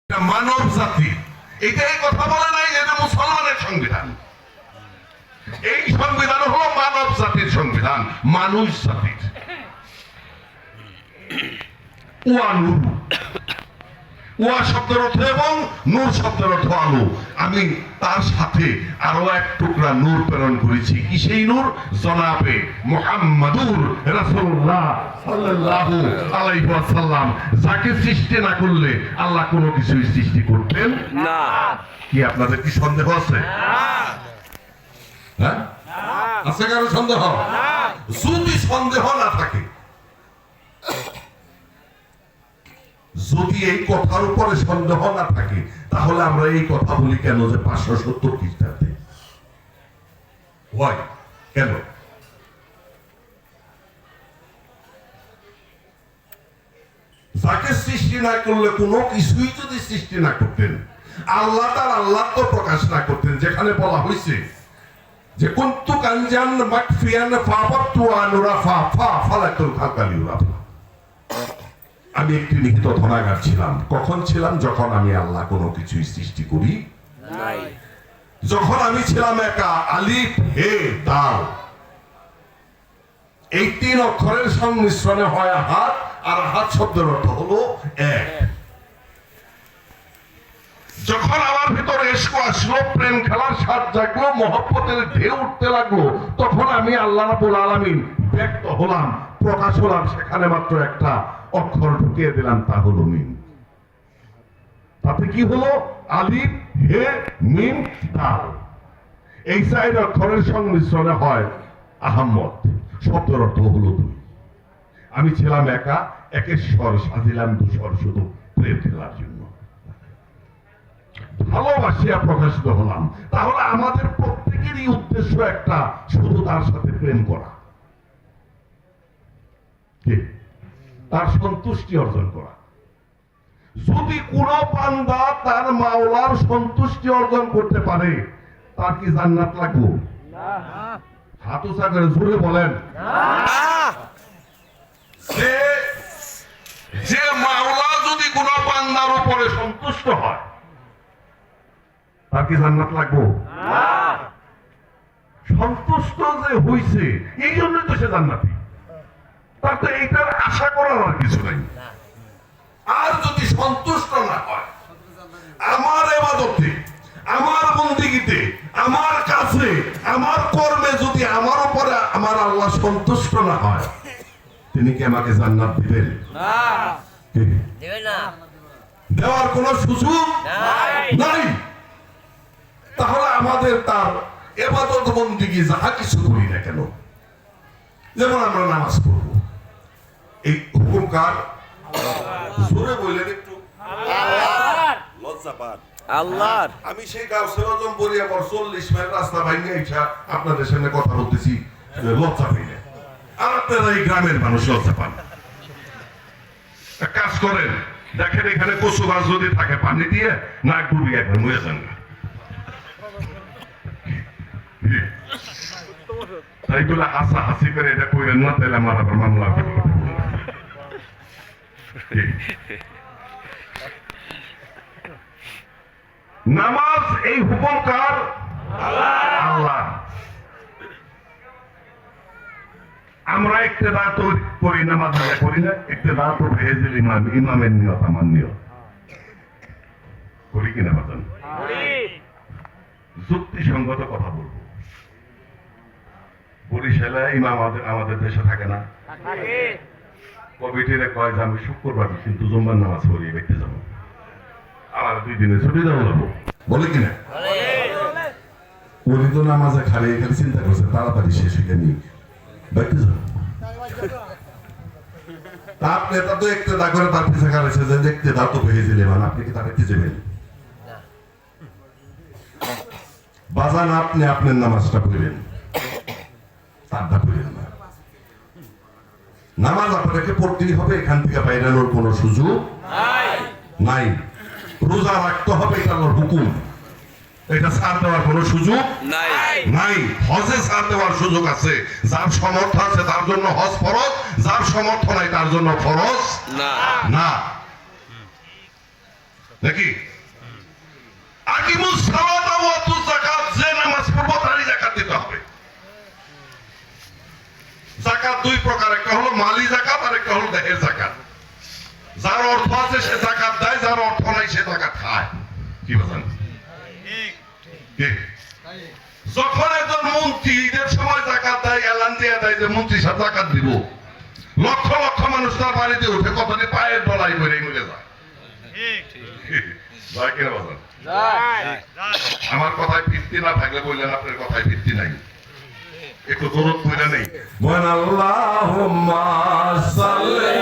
মানব জাতি এটাই কথা বলে নাই যে এটা মুসলমানের সংবিধান। এই সংবিধান হলো মানব জাতির সংবিধান, মানুষ জাতির। ওয়া নূর, ওয়া শব্দের অর্থ এবং নূর শব্দের অর্থ আলো। আমি তার সাথে আরো এক টুকরা নূর প্রেরণ করেছি। কি সেই নূর? জনাবে মুহাম্মাদুর রাসূলুল্লাহ সাল্লাল্লাহু আলাইহি ওয়াসাল্লাম। যাকে সৃষ্টি না করলে আল্লাহ কোনো কিছুই সৃষ্টি করতেন না। কি আপনাদের কি সন্দেহ আছে? হ্যাঁ, আছে কারো সন্দেহ? যদি সন্দেহ না থাকে, যদি এই কথার উপরে সন্দেহ না থাকে, তাহলে আমরা এই কথা বলি কেন যে 570 খ্রিস্টাব্দে হয়? কেন? যাকে সৃষ্টি না করলে কোনো কিছুই যদি সৃষ্টি না করতেন, আল্লাহ তার আল্লাহ তো প্রকাশ না করতেন, যেখানে বলা হয়েছে যে কুনতু কানজান মাকফিয়ান ফাবাতু আনুরা ফা ফালাতুল খাকালিউরা। আমি একটি নিহিত ধনাগার ছিলাম। কখন ছিলাম? যখন আমি আল্লাহ কোনো কিছুই সৃষ্টি করি নাই। যখন আমি ছিলাম একা, আলিফ হে দাল, এই 3 অক্ষরের সংমিশ্রণে হয় আহাদ, আর আহাদ শব্দের অর্থ হলো এক। যখন আমার ভিতরে ইশক আসলো, প্রেম খেলার স্বাদ জাগলো, মহব্বতের ঢেউ উঠতে লাগলো, তখন আমি আল্লাহ রাব্বুল আলামিন ব্যক্ত হলাম, প্রকাশ হলাম। সেখানে মাত্র একটা অক্ষর ঢুকিয়ে দিলাম, তা হলো মিম। তাতে কি হলো? আলিফ হে মিম দাল। এই 4 অক্ষরের সংমিশ্রণে হয় আহমদ, শব্দের অর্থ হলো 2। আমি ছিলাম একা, একের স্বর সাজিলাম 2 স্বর শুধু প্রেম খেলার জন্য। ভালোবাসিয়া প্রকাশিত হলাম। তাহলে আমাদের প্রত্যেকেরই উদ্দেশ্য একটা, শুধু তার সাথে প্রেম করা, তার সন্তুষ্টি অর্জন করা। যদি কোন বান্দা তার মাওলার সন্তুষ্টি অর্জন করতে পারে, তার কি জান্নাত লাগবে? হাত উঁচা করে জোরে বলেন। যে মাওলা যদি কোন বান্দার উপরে সন্তুষ্ট হয়, তার কি জান্নাত লাগবে? সন্তুষ্ট যে হইছে, এই জন্য তো সে জান্নাতি। তার তো এইটার আশা করার আর কিছু নাই। আর যদি সন্তুষ্ট না হয়, আমার ইবাদতে, আমার বন্দেগীতে, আমার কাছে, আমার কর্মে যদি আমার উপরে আমার আল্লাহ সন্তুষ্ট না হয়, তিনি কি আমাকে জান্নাত দিবেন? না, দেওয়ার কোন সুযোগ নাই। তাহলে আমাদের তার ইবাদত বন্দেগী যাহা কিছু করি না কেন, যেমন আমরা নামাজ পড়ব, এই হুকুম কার? জোরে বললেন একটু। লজ্জা পান আল্লাহর। আমি সেই গাউসুল আজম বরিয়া পর 40 মাইল রাস্তা ভাঙে এসে আপনাদের সামনে কথা বলতেছি, লজ্জা পাই না। আর আপনারা এই গ্রামের মানুষ লজ্জা পান। কাজ করেন, দেখেন এখানে কচু গাছ যদি থাকে, পানি দিয়ে নাক ডুবিয়ে একবার মরে যান না। তাই বলে হাসা হাসি করে এটা কইলেন না, তাহলে আমার আবার মামলা হবে। নামাজ এই হুকুম কার? আল্লাহ। আমরা ইক্তেদা তো করি, নামাজ আদায় করি না। ইক্তেদা তো ভেজেল ইমাম, ইমামের নিয়ত আমার নিয়ত করি কিনা বাজান? যুক্তিসঙ্গত কথা বলবো। বরিশালে ইমাম আমাদের দেশে থাকে না? কমিটিরে কয় যে আমি শুক্রবার কিন্তু জুম্মার নামাজ পড়ি, দেখতে যাবো, আমার 2 দিনে ছুটি দেওয়া যাবো, বলে কিনা? উনি তো নামাজে খালি খালি চিন্তা করছে তাড়াতাড়ি শেষ হয়ে নিয়ে দেখতে যাবো। তার নেতা তো একটু দা করে তার পিছনে খারাইছে যে দেখতে দাও তো ভেজে দিলেন, আপনি কি তার দেখতে যাবেন? বাজান আপনি আপনার নামাজটা পড়লেন, তারটা পড়লেন না। নামাজ আপনাকে পড়তেই হবে, এখান থেকে বাইরানোর কোনো সুযোগ নাই। রোজা রাখতে হবে, এটা আল্লাহর হুকুম, এটা ছাড় দেওয়ার কোনো সুযোগ নাই। হজে ছাড় দেওয়ার সুযোগ আছে, যার সামর্থ্য আছে তার জন্য হজ ফরজ, যার সামর্থ্য নাই তার জন্য ফরজ না। নাকি? আকিমুস সালাতা ওয়া আতুজ যাকাত, যে নামাজ পড়বো তারই যাকাত দিতে হবে। যাকাত দুই প্রকার, একটা হলো মালি যাকাত আর একটা হলো দেহের যাকাত। যার অর্থ আছে সে যাকাত দেয়, যার অর্থ নাই সে যাকাত খায়। কি বলেন? ঠিক। যখন একজন মন্ত্রী ঈদের সময় যাকাত দেয়, এলান দিয়ে দেয় যে মন্ত্রী সাহেব যাকাত দিব, লক্ষ লক্ষ মানুষ তার বাড়িতে উঠে কতটি পায়ের ডলাই করে মরে যায়। যায় কিনা বলেন? আমার কথায় ভিত্তি না থাকলে বললেন আপনার কথায় ভিত্তি নাই, একটু দরদ কইরা নেই। আল্লাহুম্মা সাল্লি